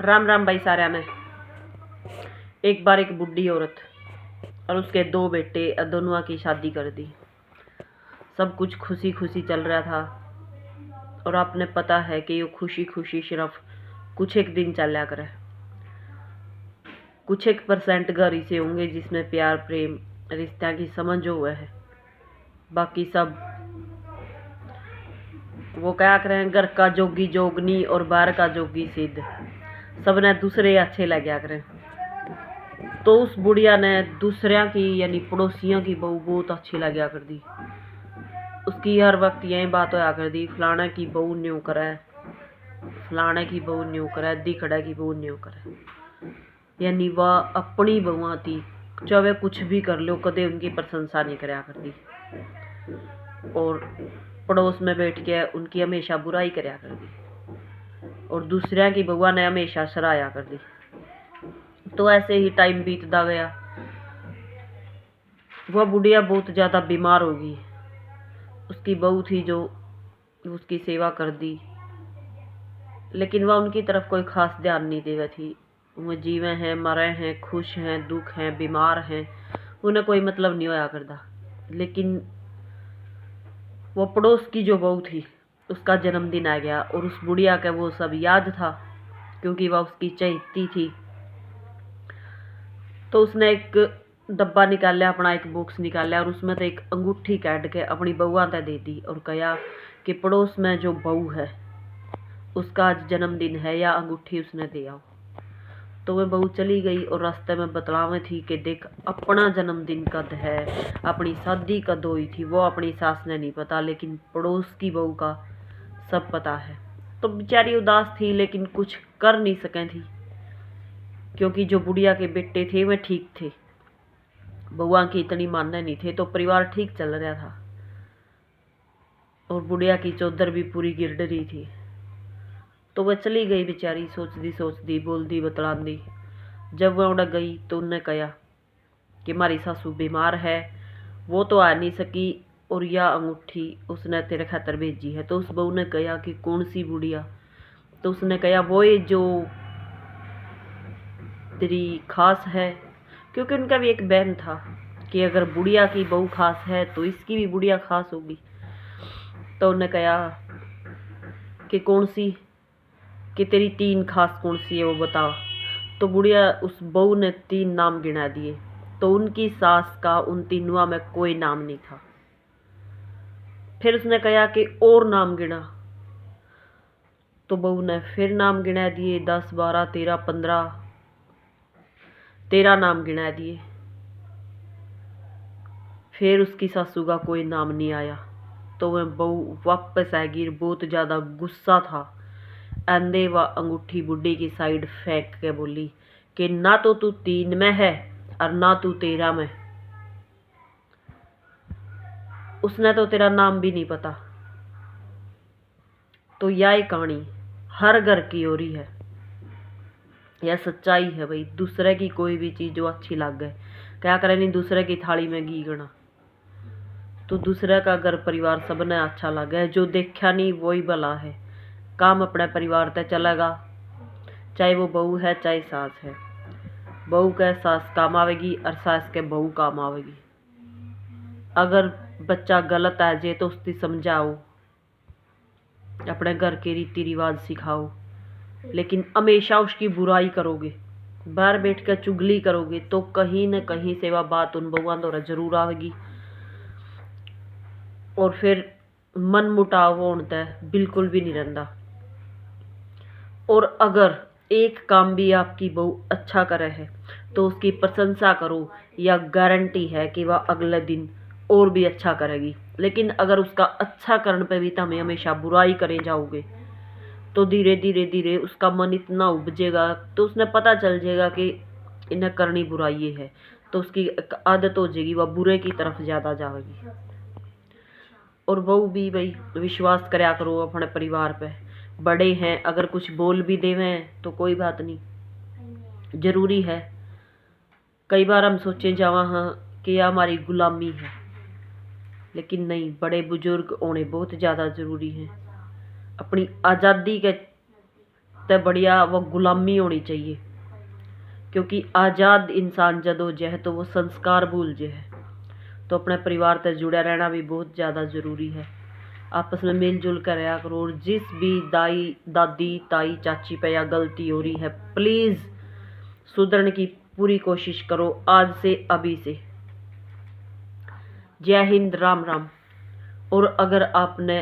राम राम भाई साਰਿਆਂ ने। एक बार एक बुढ़ी औरत और उसके दो बेटे दोनों की शादी कर दी। सब कुछ खुशी खुशी चल रहा था और आपने पता है कि ये खुशी खुशी सिर्फ कुछ एक दिन चला करे। कुछ एक % घर ऐसे होंगे जिसमें प्यार प्रेम रिश्ता की समझ हुआ है। बाकी सब वो क्या करें, घर का जोगी जोगनी और बाहर का जोगी सिद्ध, सबने दूसरे अच्छे लग करें। तो उस बुढ़िया ने दूसरिया की यानी पड़ोसियों की बहू बहुत अच्छी लगा कर दी। उसकी हर वक्त यही बात होया कर दी, फलाने की बहू न्यू करे, फलाने की बहू न्यू करे, दिखड़े की बहू न्यू करे। यानी वह अपनी बहुआ थी, चाहे कुछ भी कर लो कदे उनकी प्रशंसा नहीं कराया कर दी और पड़ोस में बैठ के उनकी हमेशा बुराई कराया कर दी और दूसरिया की बहुआ ने हमेशा सराया कर दी। तो ऐसे ही टाइम बीतता गया। वह बुढ़िया बहुत ज़्यादा बीमार हो गई। उसकी बहू थी जो उसकी सेवा कर दी, लेकिन वह उनकी तरफ कोई खास ध्यान नहीं दे रही थी। वो जीवे हैं, मरे हैं, खुश हैं, दुख हैं, बीमार हैं, उन्हें कोई मतलब नहीं होया करता। लेकिन वो पड़ोस की जो बहू थी उसका जन्मदिन आ गया और उस बुढ़िया का वो सब याद था क्योंकि वह उसकी चहेती थी। तो उसने एक डब्बा निकाला, अपना एक बॉक्स निकाला और उसमें तो एक अंगूठी काट के अपनी बहुआ तक दे दी और कहा कि पड़ोस में जो बहू है उसका आज जन्मदिन है या अंगूठी उसने दे आओ। तो वह बहू चली गई और रास्ते में बतलावे थी कि देख अपना जन्मदिन कद है, अपनी शादी कद हुई थी, वो अपनी सास ने नहीं पता लेकिन पड़ोस की बहू का सब पता है। तो बेचारी उदास थी लेकिन कुछ कर नहीं सके थी क्योंकि जो बुढ़िया के बेटे थे वे ठीक थे, बउआ की इतनी मानने नहीं थे, तो परिवार ठीक चल रहा था और बुढ़िया की चौधर भी पूरी गिर रही थी। तो वह चली गई बेचारी, सोचती बोलती बतलाती। जब वह उड़ गई तो उनने कहा कि हमारी सासू बीमार है, वो तो आ नहीं सकी और यह अंगूठी उसने तेरे खातर भेजी है। तो उस बहू ने कहा कि कौन सी बुढ़िया? तो उसने कहा वो ये जो तेरी खास है, क्योंकि उनका भी एक बहन था कि अगर बुढ़िया की बहू खास है तो इसकी भी बुढ़िया खास होगी। तो उन्होंने कहा कि कौन सी, कि तेरी 3 खास कौन सी है वो बता। तो बुढ़िया उस बहू ने 3 नाम गिना दिए। तो उनकी सास का उन तीनों में कोई नाम नहीं था। फिर उसने कहा कि और नाम गिना। तो बहू ने फिर नाम गिना दिए, 10 12 13 15 13 नाम गिना दिए। फिर उसकी सासू का कोई नाम नहीं आया। तो वह बहू वापस आएगी, बहुत ज़्यादा गुस्सा था। आंधे व अंगूठी बुढ़ी की साइड फेंक के बोली कि ना तो तू 3 में है और ना तू 13 में, उसने तो तेरा नाम भी नहीं पता। तो यह कहानी हर घर की हो रही है, यह सच्चाई है भाई। दूसरे की कोई भी चीज़ जो अच्छी लग गए, क्या करे नहीं दूसरे की थाली में घी गना। तो दूसरे का घर परिवार सबने अच्छा लगा है, जो देखा नहीं वही भला है। काम अपने परिवार तक चलेगा, चाहे वो बहू है चाहे सास है। बहू के सास काम आवेगी और सास के बहू काम आवेगी। अगर बच्चा गलत आ जाए तो उसकी समझाओ, अपने घर के रीति रिवाज सिखाओ, लेकिन हमेशा उसकी बुराई करोगे, बाहर बैठ कर चुगली करोगे तो कहीं न कहीं से वह बात उन बहुआ द्वारा जरूर आएगी और फिर मन मुटाव होता है बिल्कुल भी नहीं रहता। और अगर एक काम भी आपकी बहू अच्छा करे है तो उसकी प्रशंसा करो, या गारंटी है कि वह अगले दिन और भी अच्छा करेगी। लेकिन अगर उसका अच्छा करने पे भी तुम हमेशा बुराई करे जाओगे तो धीरे धीरे धीरे उसका मन इतना उपजेगा, तो उसने पता चल जाएगा कि इन्हें करनी बुराई है, तो उसकी एक आदत हो जाएगी, वह बुरे की तरफ ज़्यादा जाएगी। और बहू भी भाई विश्वास करया करो अपने परिवार पे। बड़े हैं, अगर कुछ बोल भी देवें तो कोई बात नहीं, जरूरी है। कई बार हम सोचे जावा हाँ कि यह हमारी गुलामी है, लेकिन नहीं, बड़े बुजुर्ग होने बहुत ज़्यादा ज़रूरी हैं। अपनी आज़ादी के तो बढ़िया वो गुलामी होनी चाहिए, क्योंकि आज़ाद इंसान जदोजहद तो वो संस्कार भूल जे है। तो अपने परिवार से जुड़ा रहना भी बहुत ज़्यादा ज़रूरी है। आपस में मिलजुल कर रहा करो, और जिस भी दाई दादी ताई चाची पे या गलती हो रही है, प्लीज़ सुधरने की पूरी कोशिश करो आज से, अभी से। जय हिंद, राम राम। और अगर आपने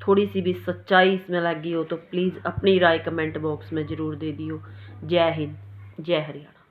थोड़ी सी भी सच्चाई इसमें लगी हो तो प्लीज़ अपनी राय कमेंट बॉक्स में ज़रूर दे दियो। जय हिंद, जय हरियाणा।